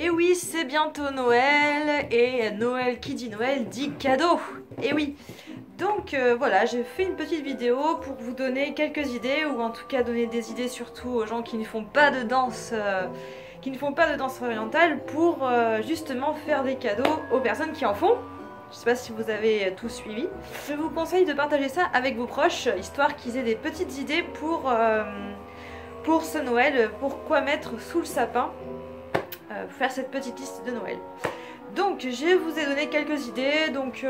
Et oui, c'est bientôt Noël, et Noël qui dit Noël dit cadeau. Et oui, donc voilà, j'ai fait une petite vidéo pour vous donner quelques idées, ou en tout cas donner des idées surtout aux gens qui ne font pas de danse, orientale, pour justement faire des cadeaux aux personnes qui en font. Je sais pas si vous avez tout suivi. Je vous conseille de partager ça avec vos proches, histoire qu'ils aient des petites idées pour ce Noël, pour quoi mettre sous le sapin. Faire cette petite liste de Noël. Donc je vous ai donné quelques idées, donc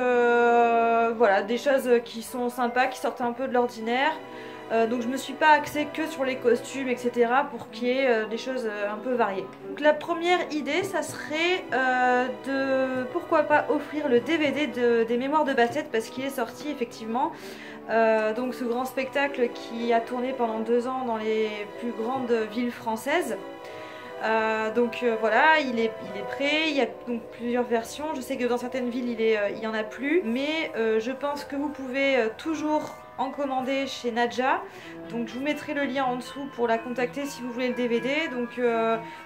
voilà, des choses qui sont sympas, qui sortent un peu de l'ordinaire. Donc je me suis pas axée que sur les costumes, etc. pour qu'il y ait des choses un peu variées. Donc la première idée, ça serait de pourquoi pas offrir le DVD des Mémoires de Bastet, parce qu'il est sorti effectivement. Donc ce grand spectacle qui a tourné pendant 2 ans dans les plus grandes villes françaises. Voilà, il est prêt, il y a donc plusieurs versions. Je sais que dans certaines villes il y en a plus, mais je pense que vous pouvez toujours en commander chez Nadja. Donc je vous mettrai le lien en dessous pour la contacter si vous voulez le DVD. Donc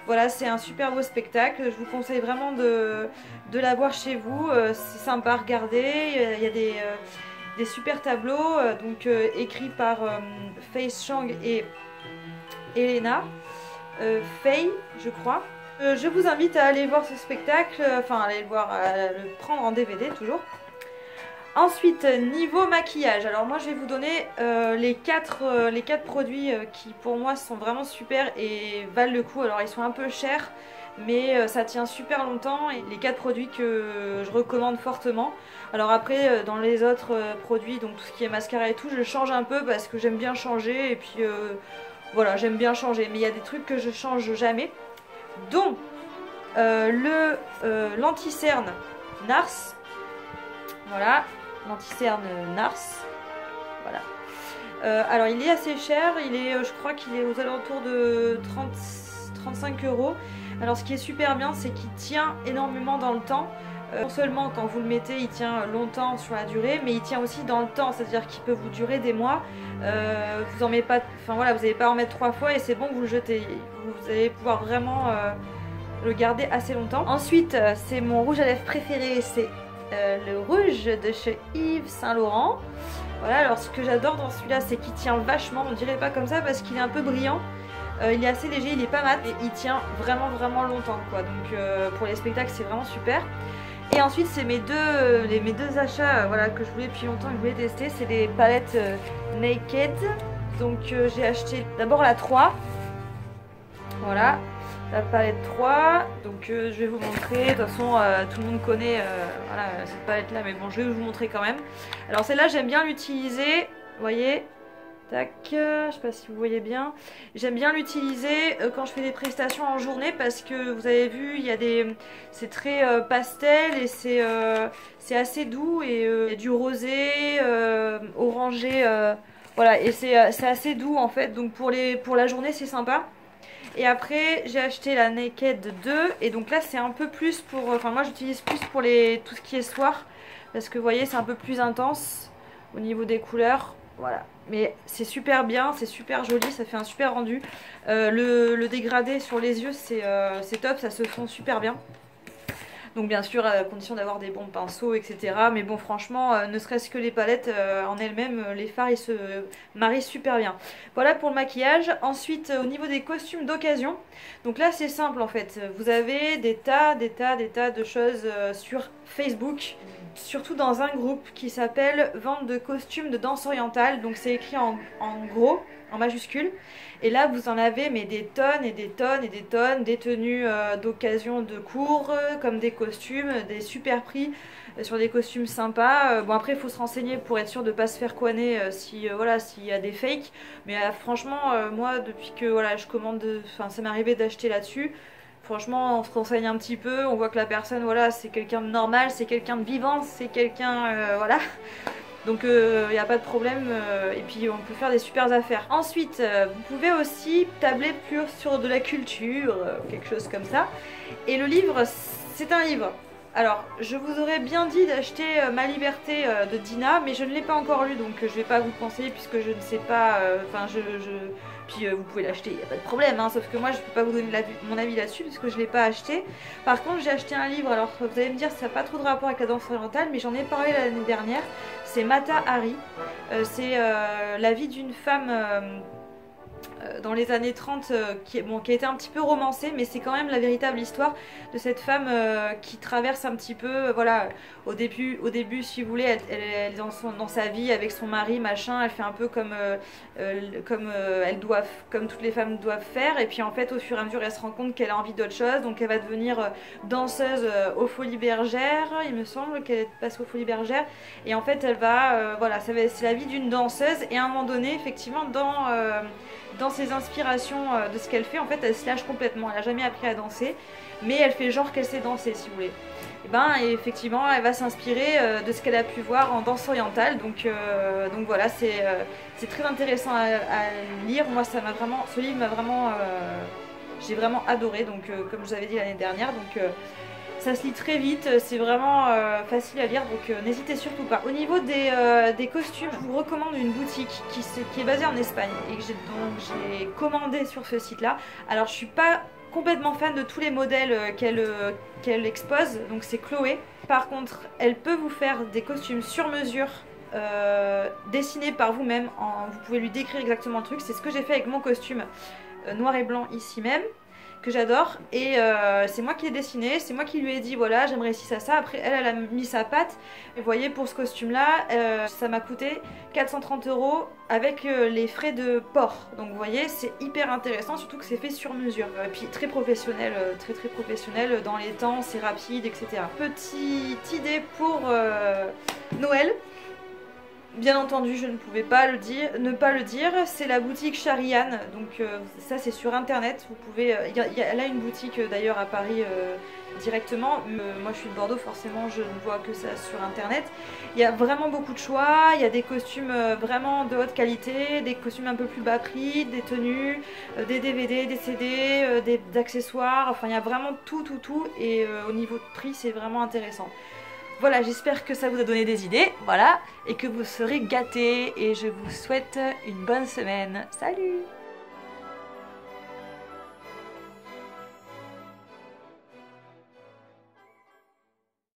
voilà, c'est un super beau spectacle, je vous conseille vraiment de l'avoir chez vous. C'est sympa à regarder, il y a des super tableaux écrits par Face Chang et Elena. Faye, je crois. Je vous invite à aller voir ce spectacle, enfin aller le voir, à le prendre en DVD toujours. Ensuite, niveau maquillage, alors moi je vais vous donner les quatre produits qui pour moi sont vraiment super et valent le coup. Alors ils sont un peu chers, mais ça tient super longtemps, et les 4 produits que je recommande fortement. Alors après dans les autres produits, donc tout ce qui est mascara et tout, je change un peu parce que j'aime bien changer, et puis voilà, j'aime bien changer, mais il y a des trucs que je change jamais, dont l'anti-cerne Nars. Voilà, l'anti-cerne Nars. Voilà. Alors il est assez cher, je crois qu'il est aux alentours de 35 €. Alors ce qui est super bien, c'est qu'il tient énormément dans le temps. Non seulement quand vous le mettez il tient longtemps sur la durée, mais il tient aussi dans le temps, c'est-à-dire qu'il peut vous durer des mois. Vous en mettez pas, enfin voilà, vous n'allez pas en mettre 3 fois et c'est bon, vous le jetez. Vous allez pouvoir vraiment le garder assez longtemps. Ensuite, c'est mon rouge à lèvres préféré, c'est le rouge de chez Yves Saint Laurent. Voilà, alors ce que j'adore dans celui-là, c'est qu'il tient vachement, on dirait pas comme ça parce qu'il est un peu brillant. Il est assez léger, il est pas mat et il tient vraiment longtemps quoi. Donc pour les spectacles, c'est vraiment super. Et ensuite c'est mes deux achats voilà, que je voulais depuis longtemps et que je voulais tester, c'est des palettes Naked. Donc j'ai acheté d'abord la 3, voilà, la palette 3, donc je vais vous montrer, de toute façon tout le monde connaît voilà, cette palette là, mais bon je vais vous montrer quand même. Alors celle-là j'aime bien l'utiliser, vous voyez. Tac, je sais pas si vous voyez bien. J'aime bien l'utiliser quand je fais des prestations en journée parce que vous avez vu, il y a c'est très pastel et c'est assez doux, et il y a du rosé, orangé, voilà, et c'est assez doux en fait. Donc pour la journée c'est sympa. Et après j'ai acheté la Naked 2 et donc là c'est un peu plus pour, enfin moi j'utilise plus pour tout ce qui est soir parce que vous voyez c'est un peu plus intense au niveau des couleurs. Voilà, mais c'est super bien, c'est super joli, ça fait un super rendu. Le dégradé sur les yeux, c'est top, ça se fond super bien. Donc bien sûr, à condition d'avoir des bons pinceaux, etc. Mais bon, franchement, ne serait-ce que les palettes en elles-mêmes, les fards, ils se marient super bien. Voilà pour le maquillage. Ensuite, au niveau des costumes d'occasion, donc là c'est simple en fait. Vous avez des tas de choses sur Facebook. Surtout dans un groupe qui s'appelle Vente de costumes de danse orientale. Donc c'est écrit en gros, en majuscule. Et là vous en avez mais des tonnes et des tonnes et des tonnes. Des tenues d'occasion de cours, comme des costumes, des super prix sur des costumes sympas. Bon après il faut se renseigner pour être sûr de ne pas se faire couaner voilà, s'il y a des fakes. Mais franchement moi depuis que voilà, je commande, enfin ça m'est arrivé d'acheter là-dessus. Franchement, on se renseigne un petit peu, on voit que la personne, voilà, c'est quelqu'un de normal, c'est quelqu'un de vivant, c'est quelqu'un, voilà. Donc il n'y a pas de problème, et puis on peut faire des super affaires. Ensuite, vous pouvez aussi tabler plus sur de la culture, quelque chose comme ça. Et le livre, c'est un livre Alors, je vous aurais bien dit d'acheter Ma Liberté de Dina, mais je ne l'ai pas encore lu, donc je vais pas vous le conseiller puisque je ne sais pas. Enfin, puis vous pouvez l'acheter, il n'y a pas de problème, hein, sauf que moi je ne peux pas vous donner mon avis là-dessus puisque je ne l'ai pas acheté. Par contre, j'ai acheté un livre, alors vous allez me dire ça n'a pas trop de rapport avec la danse orientale, mais j'en ai parlé l'année dernière. C'est Mata Hari. C'est la vie d'une femme. Dans les années 30 qui a été un petit peu romancée, mais c'est quand même la véritable histoire de cette femme qui traverse un petit peu, voilà, au début si vous voulez, elle est dans sa vie avec son mari, machin, elle fait un peu comme comme toutes les femmes doivent faire, et puis en fait au fur et à mesure elle se rend compte qu'elle a envie d'autre chose, donc elle va devenir danseuse aux Folies Bergères, il me semble qu'elle passe aux Folies Bergères, et en fait elle va, voilà, c'est la vie d'une danseuse, et à un moment donné, effectivement, dans ses inspirations de ce qu'elle fait, en fait elle se lâche complètement, elle n'a jamais appris à danser, mais elle fait genre qu'elle sait danser si vous voulez. Et effectivement elle va s'inspirer de ce qu'elle a pu voir en danse orientale, donc voilà, c'est très intéressant à lire. Moi ce livre m'a vraiment, j'ai vraiment adoré, donc comme je vous avais dit l'année dernière, donc ça se lit très vite, c'est vraiment facile à lire, donc n'hésitez surtout pas. Au niveau des costumes, je vous recommande une boutique qui est basée en Espagne et que j'ai commandé sur ce site-là. Alors je suis pas complètement fan de tous les modèles qu'elle expose, donc c'est Chloé. Par contre, elle peut vous faire des costumes sur mesure, dessinés par vous-même. Vous pouvez lui décrire exactement le truc. C'est ce que j'ai fait avec mon costume noir et blanc ici même, que j'adore, et c'est moi qui l'ai dessiné, c'est moi qui lui ai dit voilà j'aimerais ci ça. Après elle a mis sa patte, et vous voyez pour ce costume là ça m'a coûté 430 € avec les frais de port, donc vous voyez c'est hyper intéressant, surtout que c'est fait sur mesure, et puis très professionnel, très professionnel dans les temps, c'est rapide, etc. Petite idée pour Noël. Bien entendu, je ne pouvais pas ne pas le dire, c'est la boutique Chariane, donc ça c'est sur internet, vous pouvez, elle a une boutique d'ailleurs à Paris directement, moi je suis de Bordeaux, forcément je ne vois que ça sur internet. Il y a vraiment beaucoup de choix, il y a des costumes vraiment de haute qualité, des costumes un peu plus bas prix, des tenues, des DVD, des CD, des accessoires, enfin il y a vraiment tout, et au niveau de prix c'est vraiment intéressant. Voilà, j'espère que ça vous a donné des idées, voilà, et que vous serez gâtés, et je vous souhaite une bonne semaine. Salut!